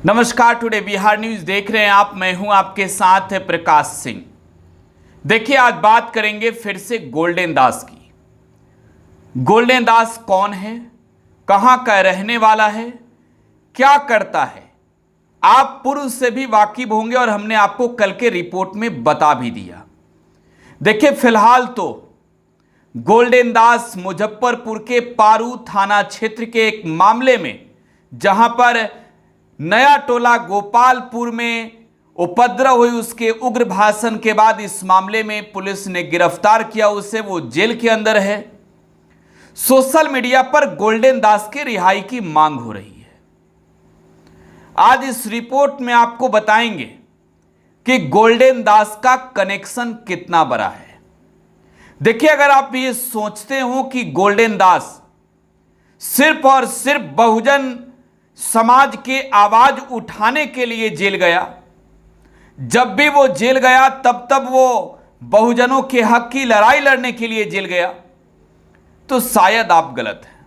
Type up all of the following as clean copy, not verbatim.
नमस्कार, today Bihar news देख रहे हैं आप। मैं हूं आपके साथ प्रकाश सिंह। देखिए, आज बात करेंगे फिर से गोल्डन दास की। गोल्डन दास कौन है, कहां का रहने वाला है, क्या करता है, आप पूर्व से भी वाकिफ होंगे और हमने आपको कल के रिपोर्ट में बता भी दिया। देखिए, फिलहाल तो गोल्डन दास मुजफ्फरपुर के पारू थाना क्षेत्र के एक मामले में, जहां पर नया टोला गोपालपुर में उपद्रव हुई, उसके उग्र भाषण के बाद इस मामले में पुलिस ने गिरफ्तार किया उसे। वो जेल के अंदर है। सोशल मीडिया पर गोल्डन दास की रिहाई की मांग हो रही है। आज इस रिपोर्ट में आपको बताएंगे कि गोल्डन दास का कनेक्शन कितना बड़ा है। देखिए, अगर आप ये सोचते हो कि गोल्डन दास सिर्फ और सिर्फ बहुजन समाज के आवाज उठाने के लिए जेल गया, जब भी वो जेल गया तब वो बहुजनों के हक की लड़ाई लड़ने के लिए जेल गया, तो शायद आप गलत हैं।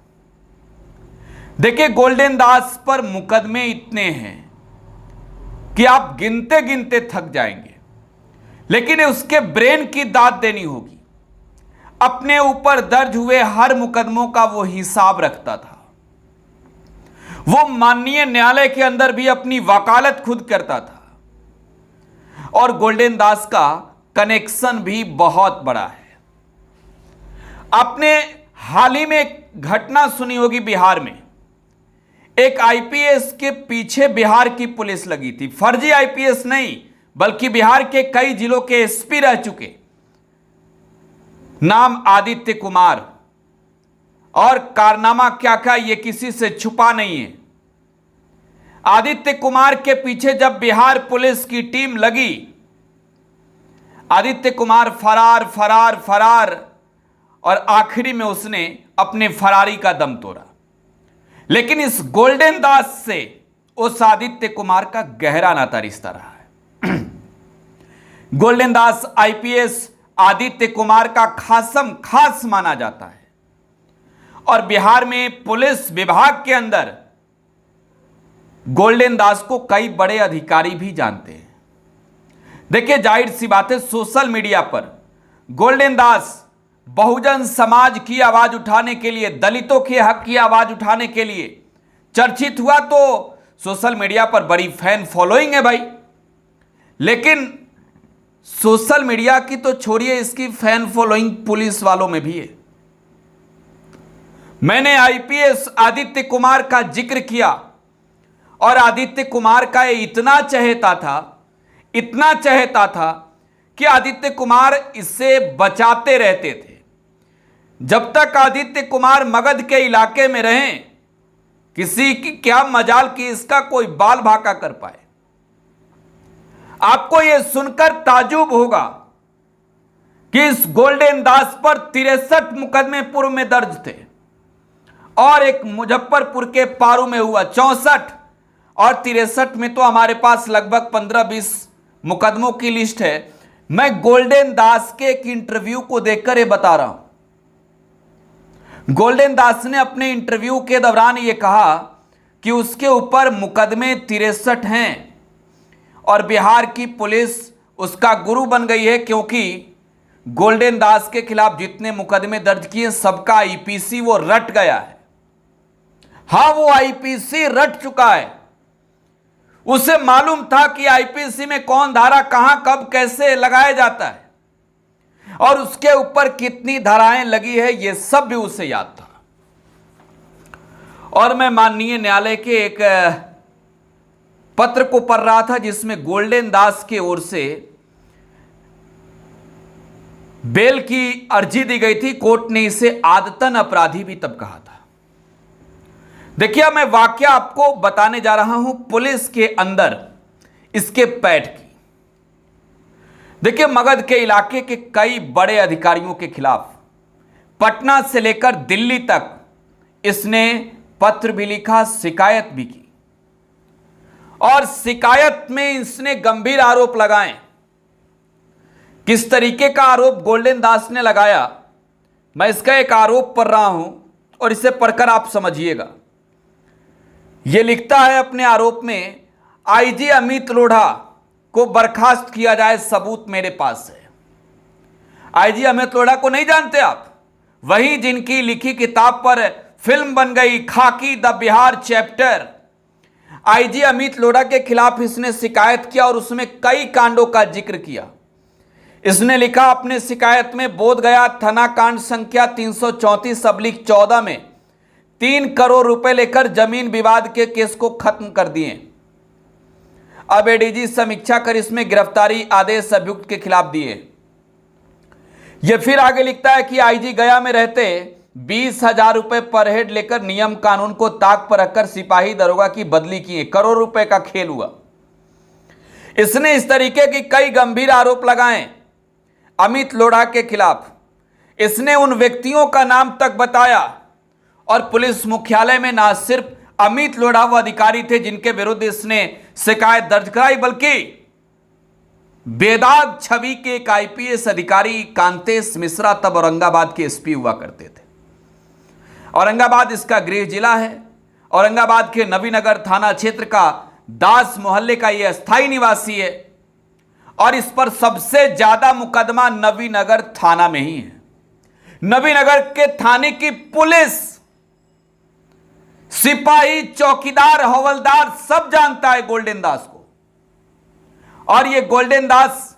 देखिए, गोल्डन दास पर मुकदमे इतने हैं कि आप गिनते गिनते थक जाएंगे, लेकिन उसके ब्रेन की दाद देनी होगी। अपने ऊपर दर्ज हुए हर मुकदमों का वो हिसाब रखता था। वो माननीय न्यायालय के अंदर भी अपनी वकालत खुद करता था। और गोल्डन दास का कनेक्शन भी बहुत बड़ा है। आपने हाल ही में एक घटना सुनी होगी, बिहार में एक आईपीएस के पीछे बिहार की पुलिस लगी थी। फर्जी आईपीएस नहीं, बल्कि बिहार के कई जिलों के एसपी रह चुके, नाम आदित्य कुमार। और कारनामा क्या क्या, ये किसी से छुपा नहीं है। आदित्य कुमार के पीछे जब बिहार पुलिस की टीम लगी, आदित्य कुमार फरार फरार फरार, और आखिरी में उसने अपने फरारी का दम तोड़ा। लेकिन इस गोल्डन दास से उस आदित्य कुमार का गहरा नाता रिश्ता रहा है। गोल्डन दास आईपीएस आदित्य कुमार का खासम खास माना जाता है। और बिहार में पुलिस विभाग के अंदर गोल्डन दास को कई बड़े अधिकारी भी जानते हैं। देखिए, जाहिर सी बात है, सोशल मीडिया पर गोल्डन दास बहुजन समाज की आवाज उठाने के लिए, दलितों के हक की आवाज उठाने के लिए चर्चित हुआ, तो सोशल मीडिया पर बड़ी फैन फॉलोइंग है भाई। लेकिन सोशल मीडिया की तो छोड़िए, इसकी फैन फॉलोइंग पुलिस वालों में भी है। मैंने आईपीएस आदित्य कुमार का जिक्र किया, और आदित्य कुमार का ये इतना चहेता था कि आदित्य कुमार इससे बचाते रहते थे। जब तक आदित्य कुमार मगध के इलाके में रहे, किसी की क्या मजाल कि इसका कोई बाल भाका कर पाए। आपको यह सुनकर ताजुब होगा कि इस गोल्डन दास पर 63 मुकदमे पूर्व में दर्ज थे, और एक मुजफ्फरपुर के पारू में हुआ 64, और 63 में तो हमारे पास लगभग 15-20 मुकदमों की लिस्ट है। मैं गोल्डन दास के एक इंटरव्यू को देखकर यह बता रहा हूं। गोल्डन दास ने अपने इंटरव्यू के दौरान यह कहा कि उसके ऊपर मुकदमे 63 हैं, और बिहार की पुलिस उसका गुरु बन गई है, क्योंकि गोल्डन दास के खिलाफ जितने मुकदमे दर्ज किए सबका आईपीसी वो रट गया है। हां, वो आईपीसी रट चुका है। उसे मालूम था कि आईपीसी में कौन धारा कहां कब कैसे लगाया जाता है, और उसके ऊपर कितनी धाराएं लगी है, यह सब भी उसे याद था। और मैं माननीय न्यायालय के एक पत्र को पढ़ रहा था, जिसमें गोल्डन दास की ओर से बेल की अर्जी दी गई थी। कोर्ट ने इसे आदतन अपराधी भी तब कहा था। देखिए, मैं वाकया आपको बताने जा रहा हूं पुलिस के अंदर इसके पैठ की। देखिए, मगध के इलाके के कई बड़े अधिकारियों के खिलाफ पटना से लेकर दिल्ली तक इसने पत्र भी लिखा, शिकायत भी की, और शिकायत में इसने गंभीर आरोप लगाए। किस तरीके का आरोप गोल्डन दास ने लगाया, मैं इसका एक आरोप पढ़ रहा हूं, और इसे पढ़कर आप समझिएगा। यह लिखता है अपने आरोप में, आईजी अमित लोढ़ा को बर्खास्त किया जाए, सबूत मेरे पास है। आईजी अमित लोढ़ा को नहीं जानते आप? वही जिनकी लिखी किताब पर फिल्म बन गई खाकी the Bihar chapter. IG Amit Lodha के खिलाफ इसने शिकायत किया और उसमें कई कांडों का जिक्र किया। इसने लिखा अपने शिकायत में बोधगया थाना कांड संख्या 334/14 में 3 करोड़ रुपए लेकर जमीन विवाद के केस को खत्म कर दिए। अब एडीजी समीक्षा कर इसमें गिरफ्तारी आदेश अभियुक्त के खिलाफ दिए। यह फिर आगे लिखता है कि आईजी गया में रहते 20,000 रुपए पर हेड लेकर नियम कानून को ताक पर रखकर सिपाही दरोगा की बदली किए। करोड़ रुपए का खेल हुआ। इसने इस तरीके की कई गंभीर आरोप लगाए अमित लोढ़ा के खिलाफ। इसने उन व्यक्तियों का नाम तक बताया और पुलिस मुख्यालय में ना सिर्फ अमित लोढ़ा वो अधिकारी थे जिनके विरुद्ध इसने शिकायत दर्ज कराई, बल्कि बेदाग छवि के एक आईपीएस अधिकारी कांतेश मिश्रा तब औरंगाबाद के एसपी हुआ करते थे। औरंगाबाद इसका गृह जिला है। औरंगाबाद के नवीनगर थाना क्षेत्र का दास मोहल्ले का यह अस्थायी निवासी है और इस पर सबसे ज्यादा मुकदमा नवीनगर थाना में ही है। नवीनगर के थाने की पुलिस, सिपाही, चौकीदार, हवलदार सब जानता है गोल्डन दास को। और यह गोल्डन दास,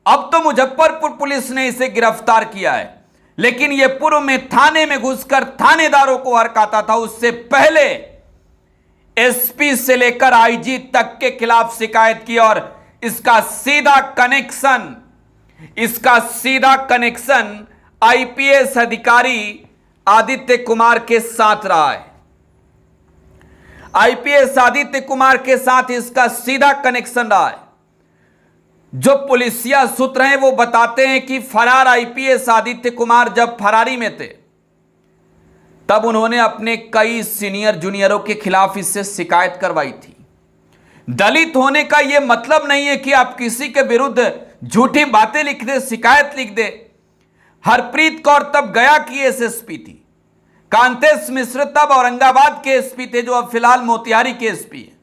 अब तो मुजफ्फरपुर पुलिस ने इसे गिरफ्तार किया है, लेकिन यह पूर्व में थाने में घुसकर थानेदारों को हरकाता था। उससे पहले एसपी से लेकर आईजी तक के खिलाफ शिकायत की और इसका सीधा कनेक्शन आईपीएस अधिकारी आदित्य कुमार के साथ रहा है। आईपीएस आदित्य कुमार के साथ इसका सीधा कनेक्शन रहा है। जो पुलिसिया सूत्र हैं वो बताते हैं कि फरार आईपीएस आदित्य कुमार जब फरारी में थे तब उन्होंने अपने कई सीनियर जूनियरों के खिलाफ इससे शिकायत करवाई थी। दलित होने का यह मतलब नहीं है कि आप किसी के विरुद्ध झूठी बातें लिख दे, शिकायत लिख दे। हरप्रीत कौर तब गया की एसएसपी थी। कांतेश मिश्र तब औरंगाबाद के एसपी थे, जो अब फिलहाल मोतिहारी के एसपी है।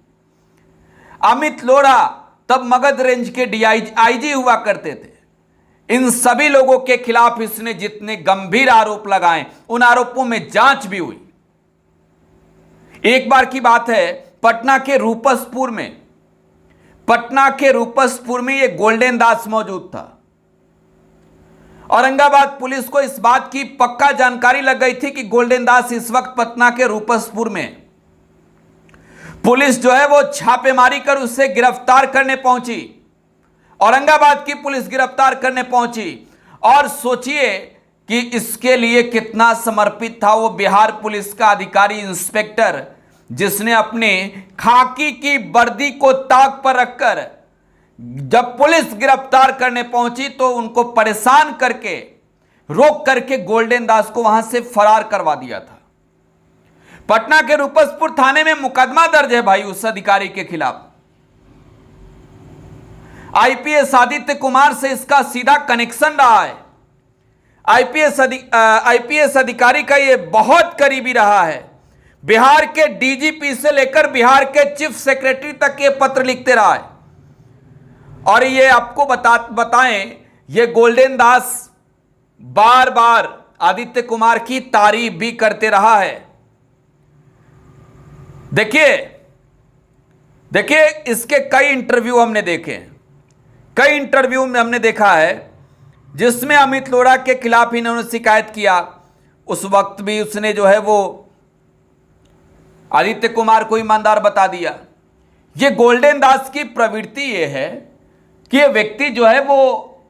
अमित लोढ़ा तब मगध रेंज के आईजी हुआ करते थे। इन सभी लोगों के खिलाफ इसने जितने गंभीर आरोप लगाए, उन आरोपों में जांच भी हुई। एक बार की बात है, पटना के रूपसपुर में यह गोल्डन दास मौजूद था। औरंगाबाद पुलिस को इस बात की पक्का जानकारी लग गई थी कि गोल्डन दास इस वक्त पटना के रूपसपुर में। पुलिस जो है वो छापेमारी कर उसे गिरफ्तार करने पहुंची। औरंगाबाद की पुलिस गिरफ्तार करने पहुंची और सोचिए कि इसके लिए कितना समर्पित था वो बिहार पुलिस का अधिकारी, इंस्पेक्टर, जिसने अपने खाकी की वर्दी को ताक पर रखकर जब पुलिस गिरफ्तार करने पहुंची तो उनको परेशान करके, रोक करके गोल्डन दास को वहां से फरार करवा दिया था। पटना के रूपसपुर थाने में मुकदमा दर्ज है भाई उस अधिकारी के खिलाफ। आईपीएस आदित्य कुमार से इसका सीधा कनेक्शन रहा है। आईपीएस अधिकारी का यह बहुत करीबी रहा है। बिहार के डीजीपी से लेकर बिहार के चीफ सेक्रेटरी तक ये पत्र लिखते रहा है। और ये आपको बताएं, ये गोल्डन दास बार बार आदित्य कुमार की तारीफ भी करते रहा है। देखिए इसके कई इंटरव्यू हमने देखे, कई इंटरव्यू में हमने देखा है जिसमें अमित लोढ़ा के खिलाफ इन्होंने शिकायत किया। उस वक्त भी उसने जो है वो आदित्य कुमार को ईमानदार बता दिया। ये गोल्डन दास की प्रवृत्ति ये है कि ये व्यक्ति जो है वो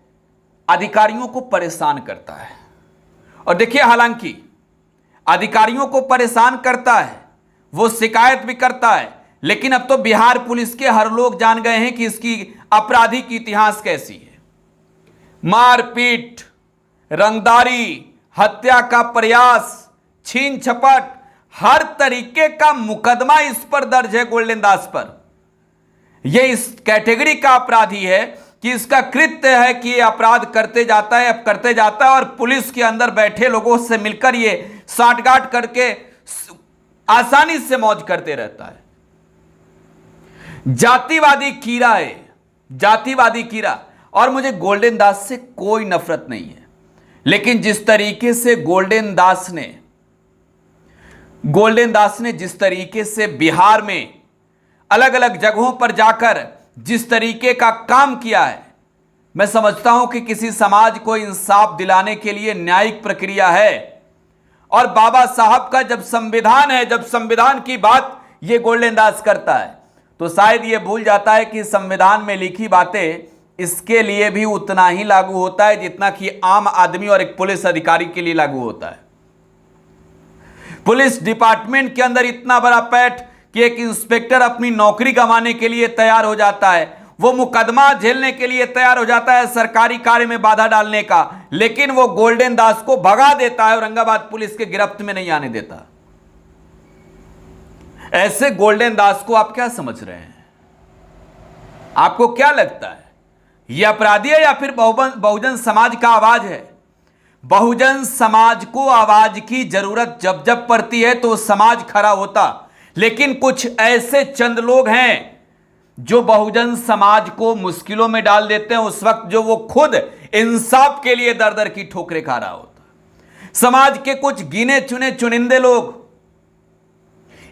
अधिकारियों को परेशान करता है। और देखिए, हालांकि अधिकारियों को परेशान करता है, वो शिकायत भी करता है, लेकिन अब तो बिहार पुलिस के हर लोग जान गए हैं कि इसकी आपराधिक इतिहास कैसी है। मारपीट, रंगदारी, हत्या का प्रयास, छीन झपट, हर तरीके का मुकदमा इस पर दर्ज है गोल्डन दास पर। यह इस कैटेगरी का अपराधी है कि इसका कृत्य है कि यह अपराध करते जाता है और पुलिस के अंदर बैठे लोगों से मिलकर यह साठगांठ करके आसानी से मौज करते रहता है। जातिवादी कीड़ा है, जातिवादी कीड़ा। और मुझे गोल्डन दास से कोई नफरत नहीं है, लेकिन जिस तरीके से गोल्डन दास ने जिस तरीके से बिहार में अलग अलग जगहों पर जाकर जिस तरीके का काम किया है, मैं समझता हूं कि किसी समाज को इंसाफ दिलाने के लिए न्यायिक प्रक्रिया है। और बाबा साहब का जब संविधान है, जब संविधान की बात ये गोल्डन दास करता है, तो शायद ये भूल जाता है कि संविधान में लिखी बातें इसके लिए भी उतना ही लागू होता है जितना कि आम आदमी और एक पुलिस अधिकारी के लिए लागू होता है। पुलिस डिपार्टमेंट के अंदर इतना बड़ा पैठ कि एक इंस्पेक्टर अपनी नौकरी गंवाने के लिए तैयार हो जाता है, वो मुकदमा झेलने के लिए तैयार हो जाता है सरकारी कार्य में बाधा डालने का, लेकिन वो गोल्डन दास को भगा देता है, औरंगाबाद पुलिस के गिरफ्त में नहीं आने देता। ऐसे गोल्डन दास को आप क्या समझ रहे हैं? आपको क्या लगता है, यह अपराधी है या फिर बहुजन समाज का आवाज है? बहुजन समाज को आवाज की जरूरत जब जब पड़ती है तो समाज खड़ा होता, लेकिन कुछ ऐसे चंद लोग हैं जो बहुजन समाज को मुश्किलों में डाल देते हैं उस वक्त जो वो खुद इंसाफ के लिए दर दर की ठोकरें खा रहा होता। समाज के कुछ गिने चुने चुनिंदे लोग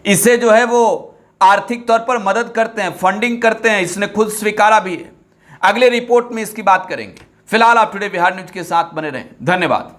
इसे जो है वो आर्थिक तौर पर मदद करते हैं, फंडिंग करते हैं, इसने खुद स्वीकारा भी है। अगले रिपोर्ट में इसकी बात करेंगे। फिलहाल आप टुडे बिहार न्यूज के साथ बने रहें। धन्यवाद।